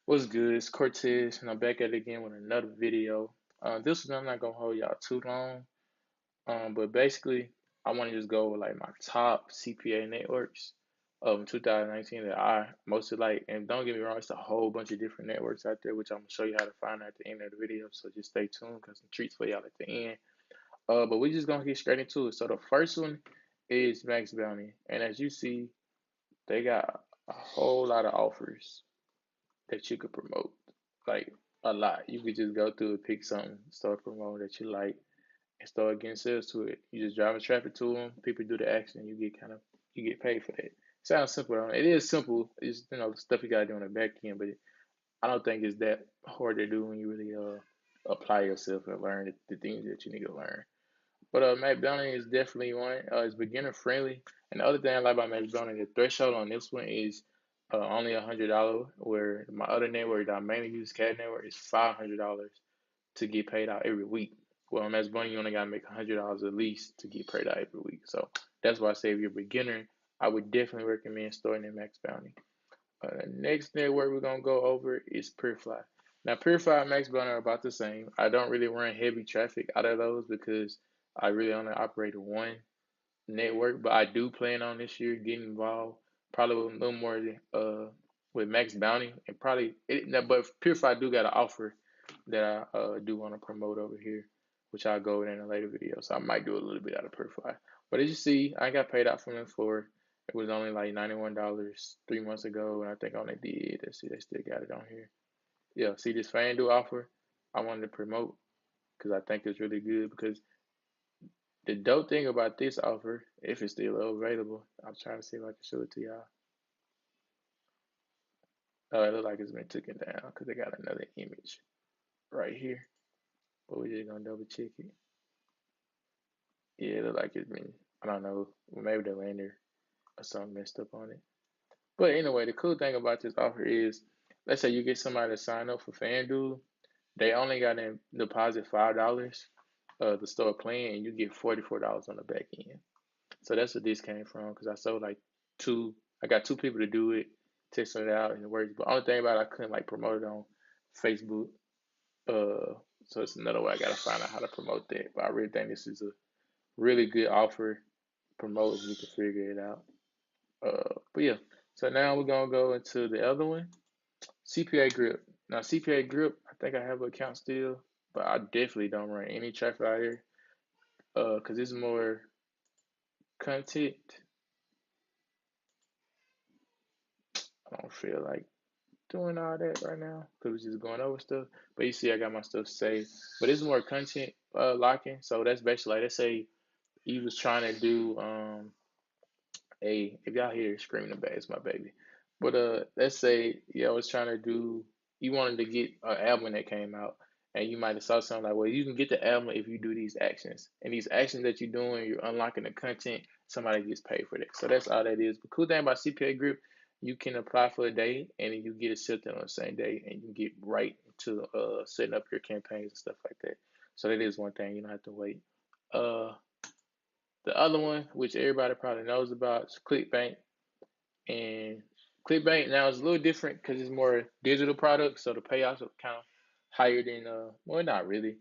What's good? It's Cortez, and I'm back at it again with another video. This one I'm not gonna hold y'all too long. But basically, I want to just go with like my top CPA networks of 2019 that I mostly like. And don't get me wrong, it's a whole bunch of different networks out there, which I'm gonna show you how to find at the end of the video. So just stay tuned because some treats for y'all at the end. But we just gonna get straight into it. So the first one is Max Bounty, and as you see, they got a whole lot of offers that you could promote. Like a lot. You could just go through and pick something, start promoting that you like, and start getting sales to it. You just driving traffic to them. People do the action. You get paid for that. Sounds simple. It is simple. It's stuff you gotta do on the back end, but I don't think it's that hard to do when you really apply yourself and learn the things that you need to learn. But Matt Bounty is definitely one. It's beginner friendly. And the other thing I like about Matt Bounty, the threshold on this one is only $100. Where my other network that I mainly use, Cat Network, is $500 to get paid out every week. Well, on Matt Bounty, you only gotta make $100 at least to get paid out every week. So that's why I say if you're a beginner, I would definitely recommend starting at Max Bounty. Next network we're gonna go over is peerfly. Now, peerfly and Max Bounty are about the same. I don't really run heavy traffic out of those because I really only operate one network, but I do plan on this year getting involved probably with a little more with Max Bounty and probably but Purify do got an offer that I do want to promote over here, which I'll go over in a later video. So I might do a little bit out of Purify. But as you see, I got paid out from them for it was only like $91 3 months ago, and I think I only did. Let's see, they still got it on here. Yeah, see this FanDuel offer I wanted to promote because I think it's really good because the dope thing about this offer, if it's still available, I'm trying to see if I can show it to y'all. Oh, it looks like it's been taken down because they got another image right here. But we're just gonna double check it. Yeah, it looks like it's been, I don't know, maybe the lender or something messed up on it. But anyway, the cool thing about this offer is, let's say you get somebody to sign up for FanDuel, they only got to deposit $5 to start playing, and you get $44 on the back end. So that's what this came from because I sold like I got two people to do it, testing it out and it works. But the only thing about it, I couldn't like promote it on Facebook. So it's another way I gotta find out how to promote that. But I really think this is a really good offer. Promote if you can figure it out. But yeah. So now we're gonna go into the other one, CPA Grip. Now CPA Grip, I think I have an account still, but I definitely don't run any traffic out here. Cause it's more content. I don't feel like doing all that right now because we're just going over stuff. But you see, I got my stuff saved. But it's more content locking. So that's basically like, let's say you was trying to do if y'all hear screaming in the back, it's my baby. But let's say I was trying to do you wanted to get an album that came out. And you might have saw something like, well, you can get the album if you do these actions. And these actions that you're doing, you're unlocking the content, somebody gets paid for that. So that's all that is. The cool thing about CPA Group, you can apply for a day and then you get accepted on the same day and you get right to setting up your campaigns and stuff like that. So that is one thing, you don't have to wait. Uh, the other one, which everybody probably knows about, is ClickBank. And ClickBank now is a little different because it's more digital product, so the payouts are kind of higher than well, not really,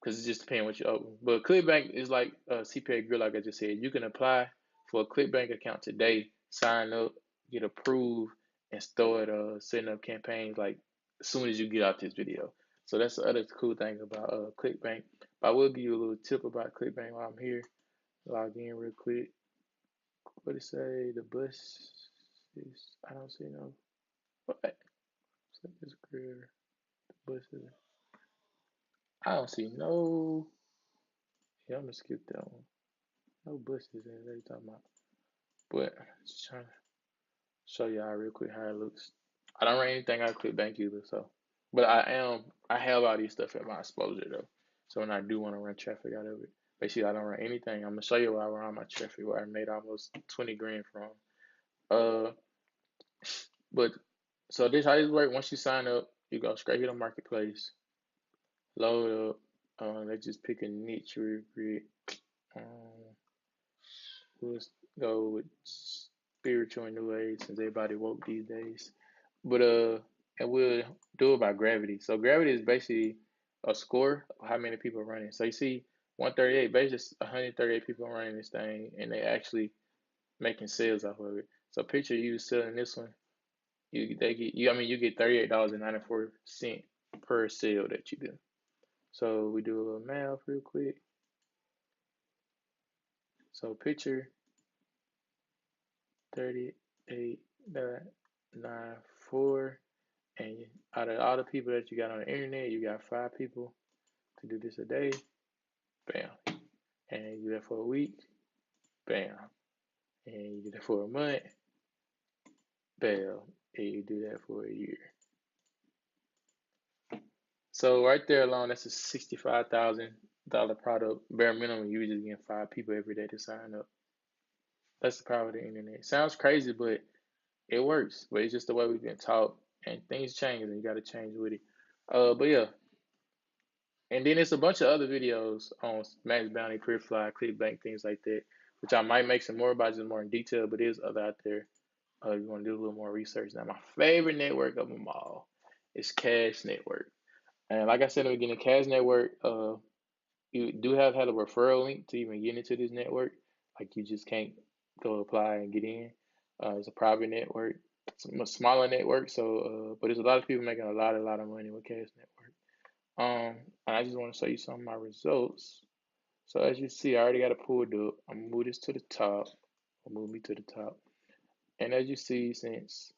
because it's just depending what you open. But ClickBank is like CPA Grid, like I just said. You can apply for a ClickBank account today, sign up, get approved, and start setting up campaigns like as soon as you get out this video. So that's the other cool thing about ClickBank. But I will give you a little tip about ClickBank while I'm here. Log in real quick. What did it say? The bus is, I don't see no, what? So this career, the bus is, I don't see no, yeah, I'm gonna skip that one. No buses in there you talking about. But just trying to show y'all real quick how it looks. I don't run anything out of ClickBank either, so but I have all these stuff at my exposure though. So when I do want to run traffic out of it. Basically I don't run anything. I'm gonna show you where I run my traffic where I made almost 20 grand from. Uh but so this how this work. Once you sign up, you go straight to the marketplace, load up. Let's just pick a niche real quick. Um, let's go with spiritual and new age since everybody woke these days. But and we'll do it by gravity. So gravity is basically a score of how many people are running. So you see 138, basically just 138 people running this thing, and they actually making sales off of it. So picture you selling this one, you get $38.94 per sale that you do. So we do a little math real quick. So picture 38.94, and out of all the people that you got on the internet, you got 5 people to do this a day. Bam. And you do that for a week. Bam. And you do that for a month. Bam. And you do that for a year. So right there alone, that's a $65,000 product. Bare minimum, you just getting 5 people every day to sign up. That's the power of the internet. Sounds crazy, but it works. But it's just the way we've been taught, and things change, and you got to change with it. But yeah, and then it's a bunch of other videos on Max Bounty, peerfly, clickbank, things like that, which I might make some more about, just more in detail. But there's other out there. If you want to do a little more research. Now, my favorite network of them all is Cash Network. And like I said in the beginning, Cash Network, you do have a referral link to even get into this network. Like you just can't go apply and get in. It's a private network. It's a much smaller network, so but there's a lot of people making a lot of money with Cash Network. And I just want to show you some of my results. So as you see, I already got it pulled up. I'm gonna move this to the top. I'll move me to the top. And as you see, since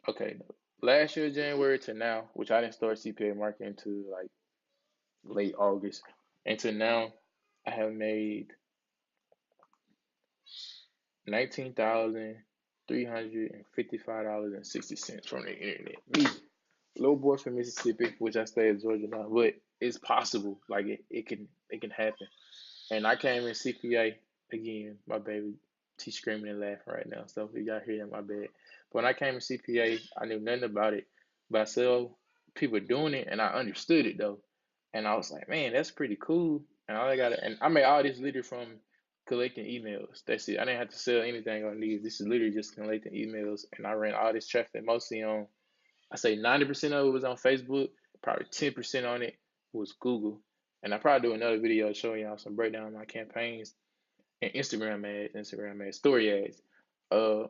okay, last year January to now, which I didn't start CPA marketing until like late August, and to now, I have made $19,355.60 from the internet. Me, little boy from Mississippi, which I stay in Georgia now, but it's possible. Like it can happen. And I came in CPA again. My baby, she's screaming and laughing right now. So if y'all hear that, my bad. But when I came in CPA, I knew nothing about it, but I saw people doing it, and I understood it though. And I was like, man, that's pretty cool. And all I got, and I made all this literally from collecting emails. That's it. I didn't have to sell anything on these. This is literally just collecting emails, and I ran all this traffic mostly on. I say 90% of it was on Facebook. Probably 10% on it was Google. And I probably do another video showing y'all some breakdown of my campaigns and Instagram ads, story ads. I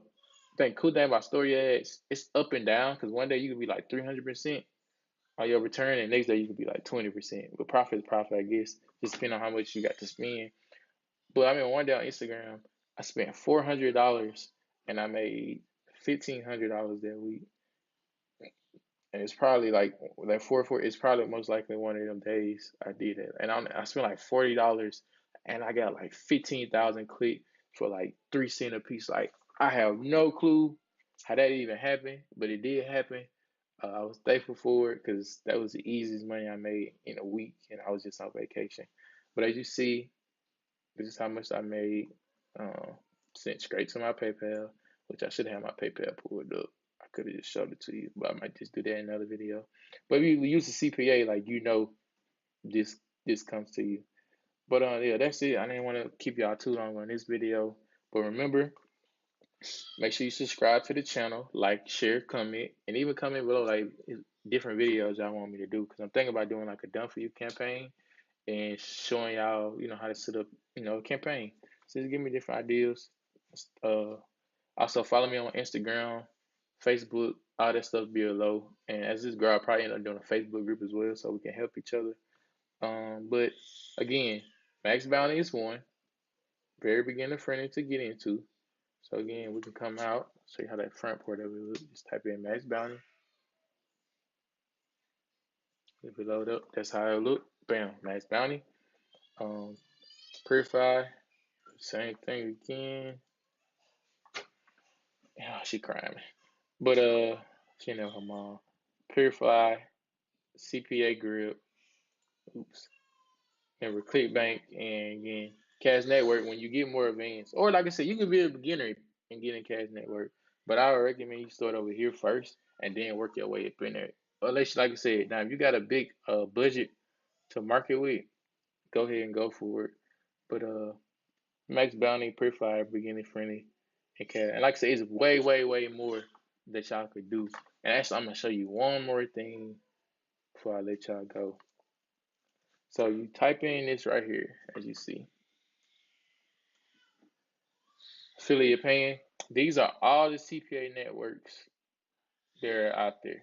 think cool thing about story ads, it's up and down because one day you could be like 300% on your return, and next day you could be like 20%. But profit is profit, I guess, just depending on how much you got to spend. But I mean, one day on Instagram, I spent $400 and I made $1,500 that week. And it's probably like that four. It's probably most likely one of them days I did it, and I spent like $40, and I got like 15,000 click for like 3 cents a piece. Like I have no clue how that even happened, but it did happen. I was thankful for it because that was the easiest money I made in a week, and I was just on vacation. But as you see, this is how much I made. Uh, Sent straight to my PayPal, which I should have my PayPal pulled up. I could have just showed it to you, but I might just do that in another video. But if you use the CPA, like this comes to you. But yeah, that's it. I didn't want to keep y'all too long on this video. But remember, make sure you subscribe to the channel, like, share, comment, and even comment below like different videos y'all want me to do. Because I'm thinking about doing like a done for you campaign and showing y'all, how to set up, a campaign. So just give me different ideas. Uh, Also follow me on Instagram, Facebook, all that stuff below. And as this girl, I'll probably end up doing a Facebook group as well, so we can help each other. But again, Max Bounty is one, very beginner friendly to get into. So again, we can come out, show you how that front part of it looks. Just type in Max Bounty. If it load up, that's how it look. Bam, Max Bounty. Um, Purify, same thing again. Yeah, she crying. But she know her mom. Purify, CPA grip. Oops. Remember ClickBank and again Cash Network. When you get more advanced, or like I said, you can be a beginner and get in Cash Network. But I would recommend you start over here first and then work your way up in there. Unless, like I said, now if you got a big budget to market with, go ahead and go for it. But Max Bounty, Purify, beginner friendly, and Cash. And like I said, it's way more. that y'all could do. And actually, I'm gonna show you one more thing before I let y'all go. So you type in this right here, as you see, affiliate paying. These are all the CPA networks that are out there.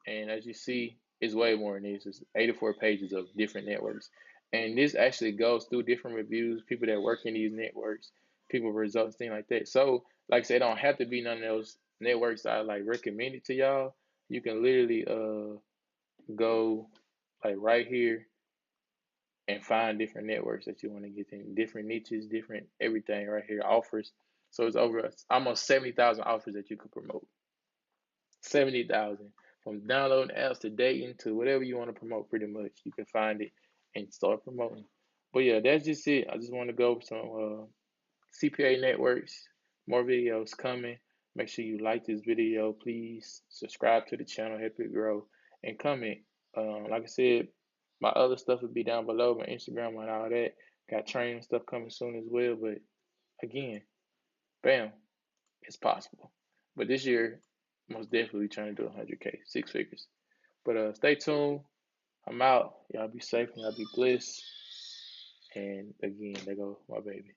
And as you see, it's way more than this. It's 84 pages of different networks. And this actually goes through different reviews, people that work in these networks, people results, things like that. So, like I said, it don't have to be none of those networks I like recommended to y'all. You can literally go like right here and find different networks that you want to get in, different niches, different everything right here, offers. So it's over almost 70,000 offers that you could promote. 70,000 from downloading apps to dating to whatever you want to promote. Pretty much, you can find it and start promoting. But yeah, that's just it. I just want to go over some CPA networks. More videos coming. Make sure you like this video, please. Subscribe to the channel, help it grow, and comment. Like I said, my other stuff will be down below, my Instagram and all that. Got training stuff coming soon as well. But again, bam, it's possible. But this year, most definitely trying to do 100K, six figures. But stay tuned. I'm out. Y'all be safe and y'all be blessed. And again, there go my baby.